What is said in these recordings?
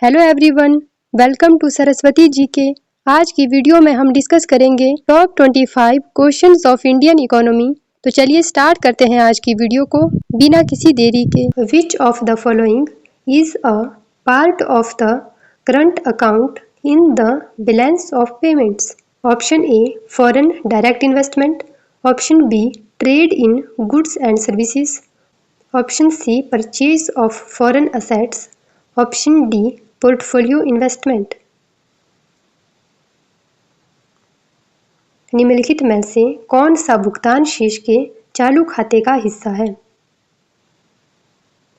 Hello everyone, welcome to Saraswati ji के। आज की वीडियो में हम डिस्कस करेंगे top 25 questions of Indian economy. तो चलिए स्टार्ट करते हैं आज की वीडियो को बिना किसी देरी के। Which of the following is a part of the current account in the balance of payments? Option A foreign direct investment, option B trade in goods and services, option C purchase of foreign assets, option D portfolio investment. निम्नलिखित में से कौन सा भुगतान शेष के चालू खाते का हिस्सा है?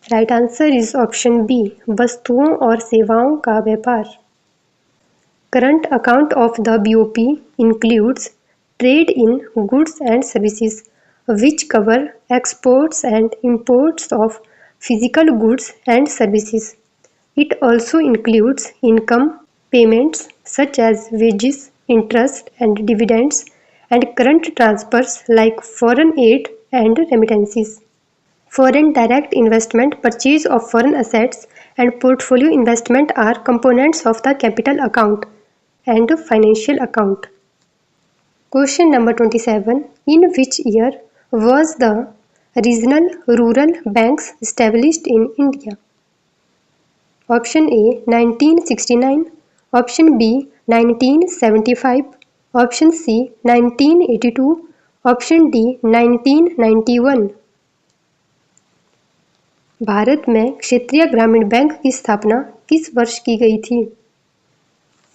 Right answer is option B वस्तुओं और सेवाओं का व्यापार। Current account of the BOP includes trade in goods and services which cover exports and imports of physical goods and services. It also includes income payments such as wages, interest and dividends, and current transfers like foreign aid and remittances. Foreign direct investment, purchase of foreign assets, and portfolio investment are components of the capital account and financial account. Question number 27. In which year was the regional rural banks established in India? Option A 1969, option B 1975, option C 1982, option D 1991। Bharat में क्षेत्रीय ग्रामीण bank की स्थापना किस वर्ष की गई थी?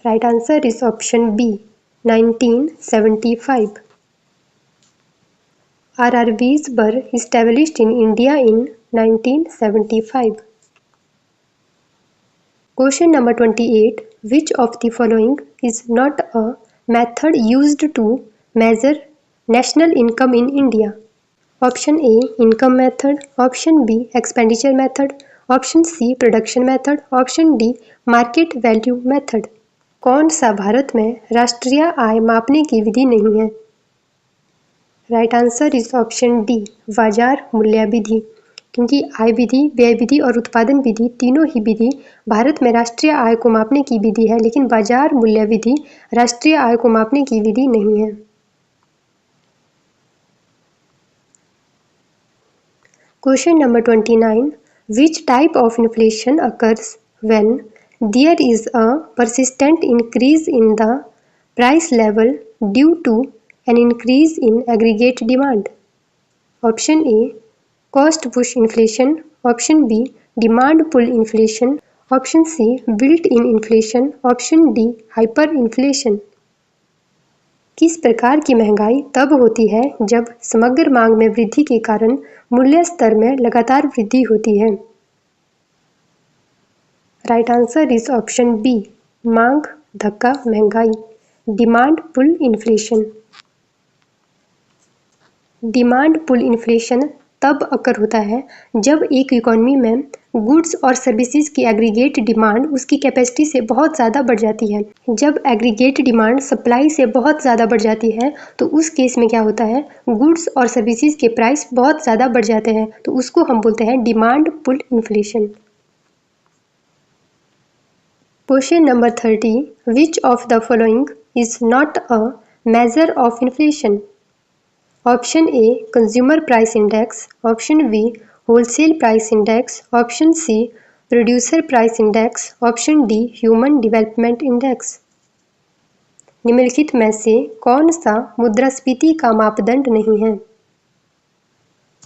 Right answer is option B 1975। RRBs were established in India in 1975. Question number 28. Which of the following is not a method used to measure national income in India? Option A income method, option B expenditure method, option C production method, option D market value method। कौन सा भारत में राष्ट्रीय आय मापने की विधि नहीं है? Right answer is option D बाजार मूल्य विधि, क्योंकि आय विधि, व्यय विधि और उत्पादन विधि तीनों ही विधि भारत में राष्ट्रीय आय को मापने की विधि है, लेकिन बाजार मूल्य विधि राष्ट्रीय आय को मापने की विधि नहीं है। Question number 29. Which type of inflation occurs when there is a persistent increase in the price level due to an increase in aggregate demand? Option A cost push inflation, option B demand pull inflation, option C built-in inflation, option D hyperinflation। किस प्रकार की महंगाई तब होती है जब समग्र मांग में वृद्धि के कारण मूल्य स्तर में लगातार वृद्धि होती है? Right answer is option B मांग धक्का महंगाई, demand pull inflation. Demand pull inflation तब अकर होता है जब एक इकोनॉमी में गुड्स और सर्विसेज की एग्रीगेट डिमांड उसकी कैपेसिटी से बहुत ज़्यादा बढ़ जाती है। जब एग्रीगेट डिमांड सप्लाई से बहुत ज़्यादा बढ़ जाती है तो उस केस में क्या होता है, गुड्स और सर्विसेज के प्राइस बहुत ज़्यादा बढ़ जाते हैं, तो उसको हम बोलते हैं demand pull inflation. Question number 30. Which of the following is not a measure of inflation? Option A consumer price index, option B wholesale price index, option C producer price index, option D human development index. निम्नलिखित में से कौन सा मुद्रास्फीति का मापदंड नहीं है?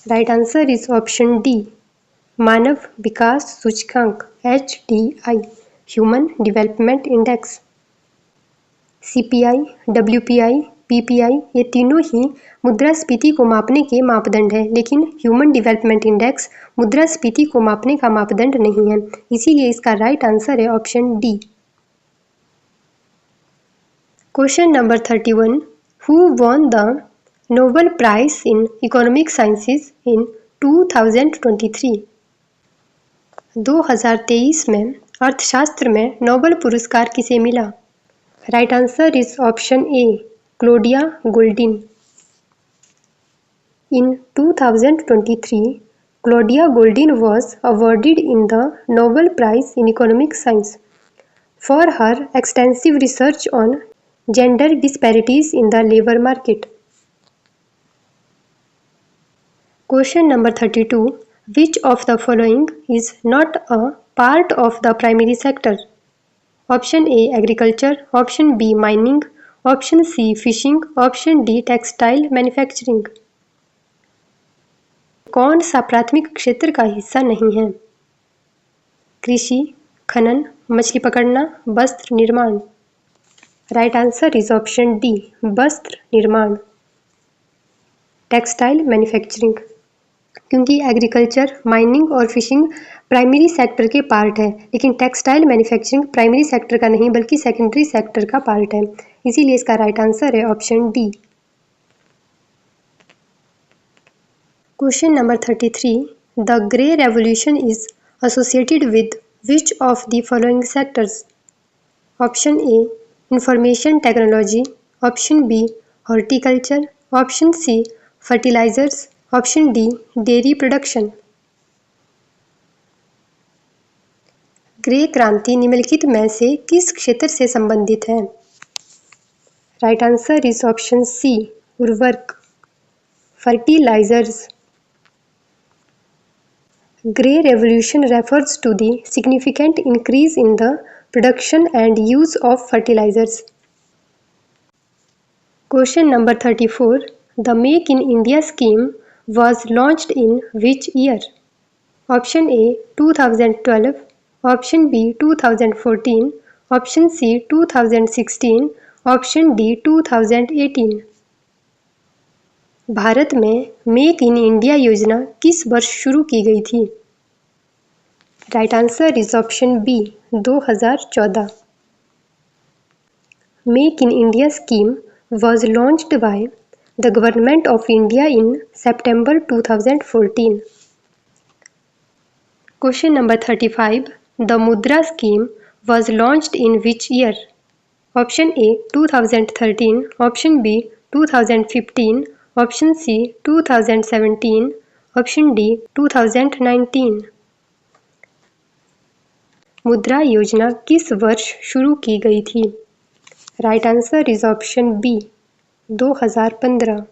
Right answer is option D मानव विकास सूचकांक HDI, human development index. CPI, WPI, PPI ये तीनों ही मुद्रास्फीति को मापने के मापदंड है, लेकिन ह्यूमन डेवलपमेंट इंडेक्स मुद्रास्फीति को मापने का मापदंड नहीं है, इसीलिए इसका राइट आंसर है option D. Question number 31. Who won the Nobel prize in economic sciences in 2023? 2023 में अर्थशास्त्र में नोबेल पुरस्कार किसे मिला? Right answer is option A Claudia Goldin. In 2023, Claudia Goldin was awarded in the Nobel Prize in Economic Science for her extensive research on gender disparities in the labor market. Question number 32. Which of the following is not a part of the primary sector? Option A agriculture, option B mining, option C fishing, option D textile manufacturing. कौन सा प्राथमिक क्षेत्र का हिस्सा नहीं है? कृषि, खनन, मछली पकड़ना, वस्त्र निर्माण। Right answer is option D वस्त्र निर्माण, टेक्सटाइल मैन्युफैक्चरिंग। क्योंकि एग्रीकल्चर, माइनिंग और फिशिंग प्राइमरी सेक्टर के पार्ट है, लेकिन टेक्सटाइल मैन्युफैक्चरिंग प्राइमरी सेक्टर का नहीं बल्कि सेकेंडरी सेक्टर का पार्ट है, इसीलिए इसका राइट आंसर है option D. Question number 33. The grey revolution is associated with which of the following sectors? Option A information technology, option B horticulture, option C fertilizers, option D dairy production. Grey क्रांति निम्नलिखित में से किस क्षेत्र से संबंधित है? Right answer is option C उर्वरक, fertilizers. Grey Revolution refers to the significant increase in the production and use of fertilizers. Question number 34. The Make in India scheme was launched in which year? Option A 2012, option B 2014, option C 2016, option D 2018। Bharat में make in India योजना किस वर्ष शुरू की गई थी? Right answer is option B 2014। Make in India scheme was launched by the Government of India in September 2014. Question number 35. The Mudra scheme was launched in which year? Option A 2013, option B 2015, option C 2017, option D 2019। मुद्रा योजना किस वर्ष शुरू की गई थी? Right answer is option B 2015।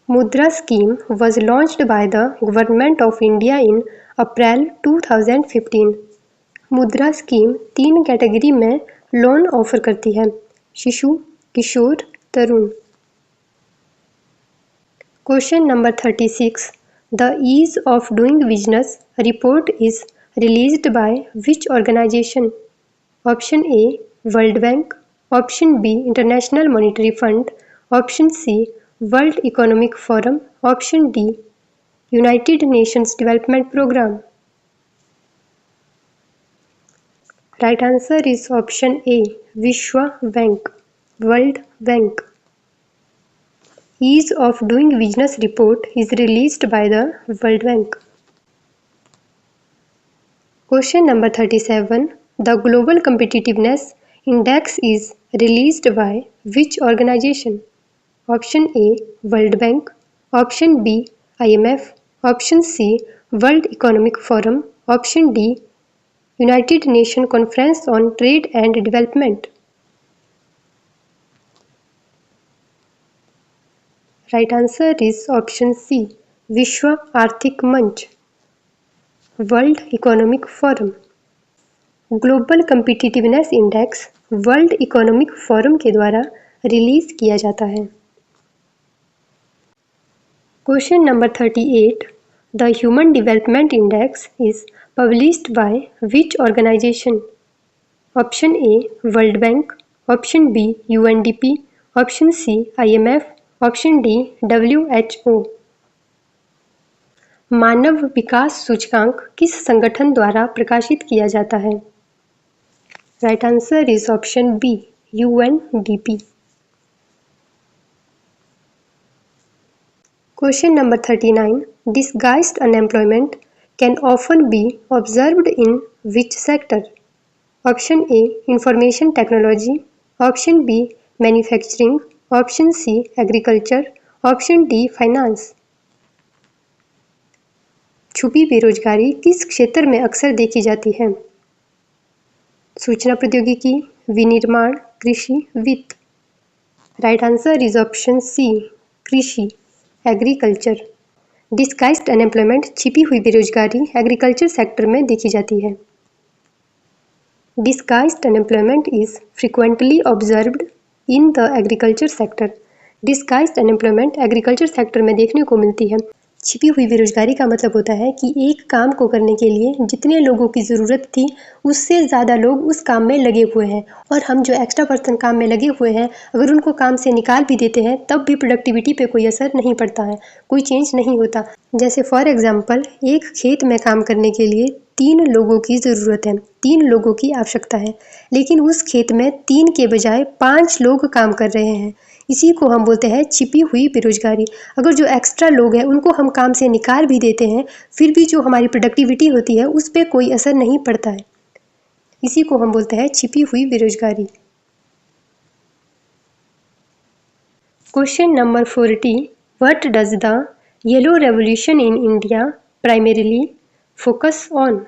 Mudra scheme was launched by the Government of India in April 2015। Mudra scheme 3 category में loan offer करती है, Shishu, Kishor, Tarun. Question number 36. The Ease of Doing Business report is released by which organization? Option A World Bank, option B International Monetary Fund, option C World Economic Forum, option D United Nations Development Program। Right answer is option A Vishwa Bank, World Bank। Ease of Doing Business report is released by the World Bank। Question number 37. The Global Competitiveness Index is released by which organization? Option A World Bank, option B IMF, option C World Economic Forum, option D United Nations Conference on Trade and Development। Right answer is option C विश्व आर्थिक मंच, world economic forum. Global competitiveness index world economic forum के द्वारा release किया जाता है। Question number 38. The human development index is published by which organization? Option A world bank, option B UNDP, option C IMF, option D WHO। मानव विकास सूचकांक किस संगठन द्वारा प्रकाशित किया जाता है? Right answer is option B UNDP। Question number 39. Disguised unemployment can often be observed in which sector? Option A Information Technology, option B Manufacturing, option C Agriculture, option D Finance। छुपी बेरोजगारी किस क्षेत्र में अक्सर देखी जाती है? सूचना प्रौद्योगिकी, विनिर्माण, कृषि, वित्त। Right answer is option C, कृषि, एग्रीकल्चर। डिस्गाइज्ड अनएम्प्लॉयमेंट, छिपी हुई बेरोजगारी एग्रीकल्चर सेक्टर में देखी जाती है। Disguised unemployment is frequently observed in the agriculture sector. Disguised unemployment agriculture sector में देखने को मिलती है। छिपी हुई बेरोजगारी का मतलब होता है कि एक काम को करने के लिए जितने लोगों की ज़रूरत थी उससे ज़्यादा लोग उस काम में लगे हुए हैं, और हम जो एक्स्ट्रा पर्सन काम में लगे हुए हैं अगर उनको काम से निकाल भी देते हैं तब भी प्रोडक्टिविटी पे कोई असर नहीं पड़ता है, कोई चेंज नहीं होता। जैसे फॉर एग्जांपल, एक खेत में काम करने के लिए 3 लोगों की ज़रूरत है, 3 लोगों की आवश्यकता है, लेकिन उस खेत में 3 के बजाय 5 लोग काम कर रहे हैं। इसी को हम बोलते हैं छिपी हुई बेरोजगारी। अगर जो एक्स्ट्रा लोग हैं उनको हम काम से निकाल भी देते हैं फिर भी जो हमारी प्रोडक्टिविटी होती है उस पर कोई असर नहीं पड़ता है। इसी को हम बोलते हैं छिपी हुई बेरोजगारी। Question number 40, what does the yellow revolution in India primarily focus on?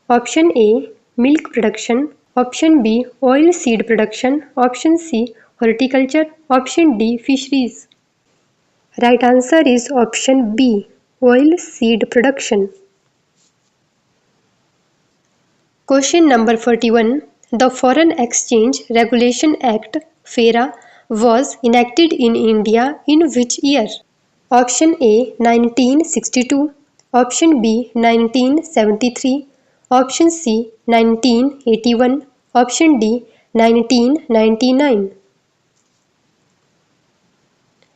Option A, milk production, option B, oil seed production, option C, horticulture, option D, fisheries. Right answer is option B, oil seed production. Question number 41, the foreign exchange regulation act FERA was enacted in India in which year? Option A 1962, option B 1973, option C 1981, option D 1999।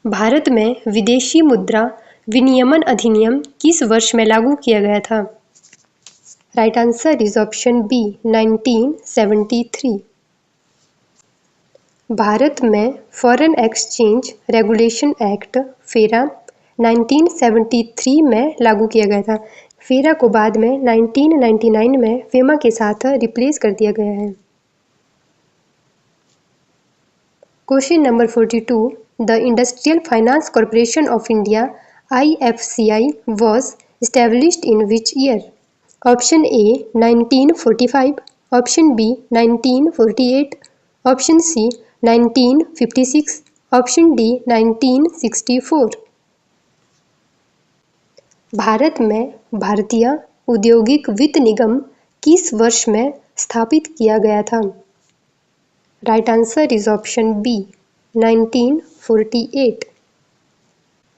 भारत में विदेशी मुद्रा विनियमन अधिनियम किस वर्ष में लागू किया गया था? Right answer is option B 1973। भारत में फॉरेन एक्सचेंज रेगुलेशन एक्ट फेरा 1973 में लागू किया गया था। फेरा को बाद में 1999 में फेमा के साथ रिप्लेस कर दिया गया है। Question number 42, the industrial finance corporation of India IFCI was established in which year? Option A 1945, option B 1948, option C 1956, option D 1964। भारत में भारतीय औद्योगिक वित्त निगम किस वर्ष में स्थापित किया गया था? Right answer is option B 1948।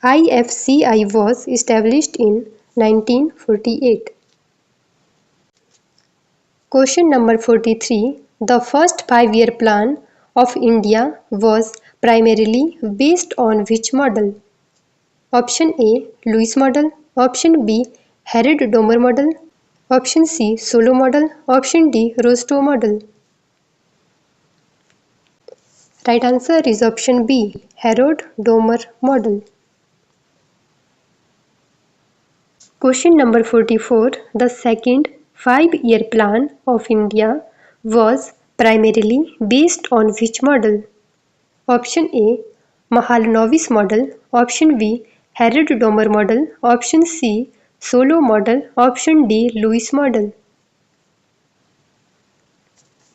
IFCI was established in 1948. Question number 43, the first 5-year plan of India was primarily based on which model? Option A, Lewis model, option B, Harrod-Domer model, option C, Solow model, option D, Rostow model. Right answer is option B, Harrod-Domer model. Question number 44, the second 5-year plan of India was primarily based on which model? Option A, Mahalanobis model, option B, Harrod-Domer model, option C, Solow model, option D, Lewis model.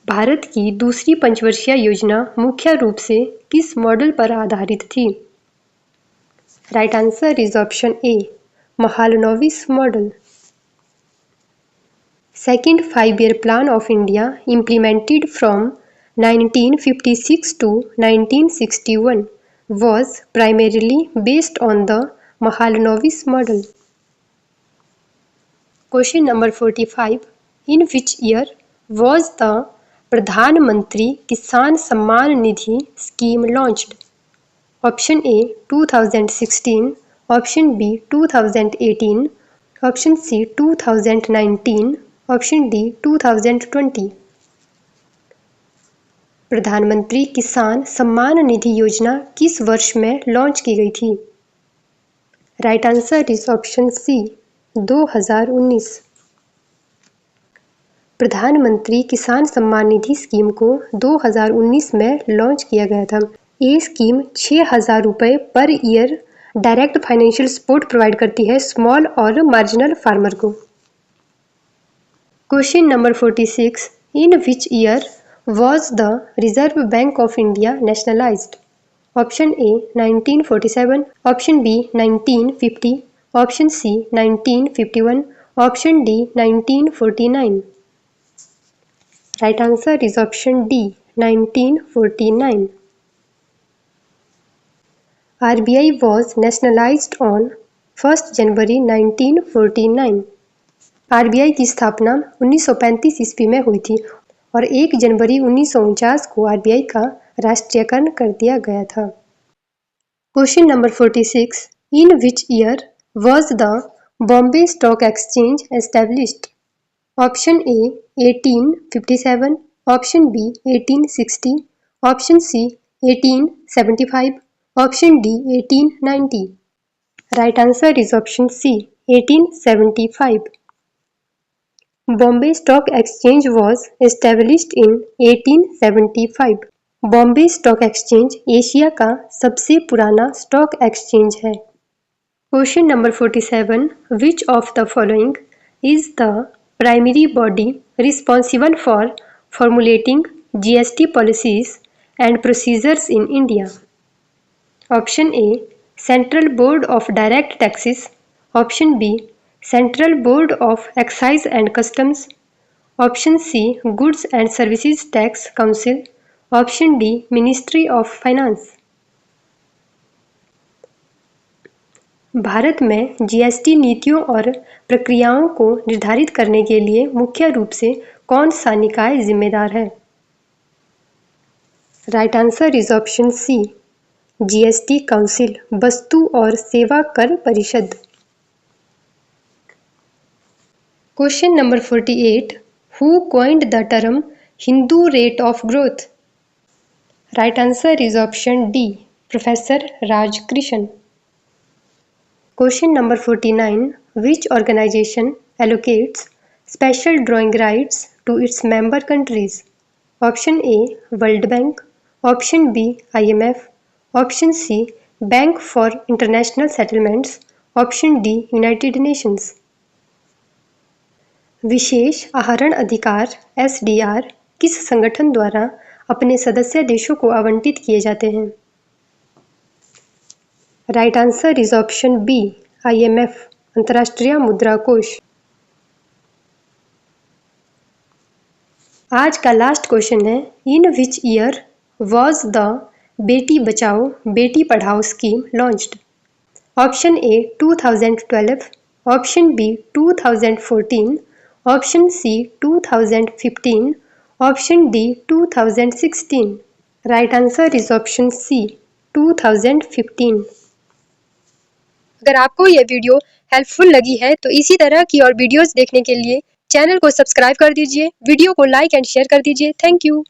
Bharat की दूसरी पंचवर्षीय योजना मुख्य रूप से किस model पर आधारित थी? Right answer is option A, Mahalanobis model. Second 5-year plan of India implemented from 1956 to 1961 was primarily based on the Mahalanobis model. Question number 45, in which year was the Pradhan Mantri Kisan Samman Nidhi scheme launched? Option A 2016, option B 2018, option C 2019, option D 2020। प्रधानमंत्री किसान सम्मान निधि योजना किस वर्ष में launch की गई थी? Right answer is option C 2019। प्रधानमंत्री किसान सम्मान निधि स्कीम को 2019 में लॉन्च किया गया था। ये स्कीम 6,000 रुपये per year direct financial support provide करती है स्मॉल और मार्जिनल फार्मर को। Question number 46, in which year was the reserve bank of India nationalized? Option A 1947, option B 1950, option C 1951, option D 1949। Right answer is option D 1949। RBI was nationalized on 1 January 1949। RBI की स्थापना 1935 ईस्वी में हुई थी और 1 January 1949 को RBI का राष्ट्रीयकरण कर दिया गया था। Question number 46, in which year was the Bombay stock exchange established? Option A 1857, option B 1860, option C 1875, option D 1890। Right answer is option C 1875। Bombay stock exchange was established in 1875। Bombay stock exchange Asia का सबसे पुराना stock exchange है। Question number 47, which of the following is the primary body responsible for formulating GST policies and procedures in India? Option A central board of direct taxes, option B central board of excise and customs, option C goods and services tax council, option D ministry of finance. भारत में GST नीतियों और प्रक्रियाओं को निर्धारित करने के लिए मुख्य रूप से कौन सा निकाय जिम्मेदार है? Right answer is option C GST council, वस्तु और सेवा कर परिषद। Question number 48, who coined the term Hindu rate of growth? Right answer is option D professor Raj Krishna. Question number 49, which organisation allocates special drawing rights to its member countries? Option A world bank, option B IMF, option C bank for international settlements, option D united nations. विशेष आहरण अधिकार SDR किस संगठन द्वारा अपने सदस्य देशों को आवंटित किए जाते हैं? Right answer is option B IMF, अंतर्राष्ट्रीय मुद्रा कोष। आज का लास्ट क्वेश्चन है, in which year was the Beti Bachao Beti Padhao scheme launched? Option A 2012, option B 2014, option C 2015, option D 2016। Right answer is option C 2015। अगर आपको यह वीडियो हेल्पफुल लगी है तो इसी तरह की और वीडियोस देखने के लिए चैनल को सब्सक्राइब कर दीजिए, वीडियो को लाइक एंड शेयर कर दीजिए। Thank you.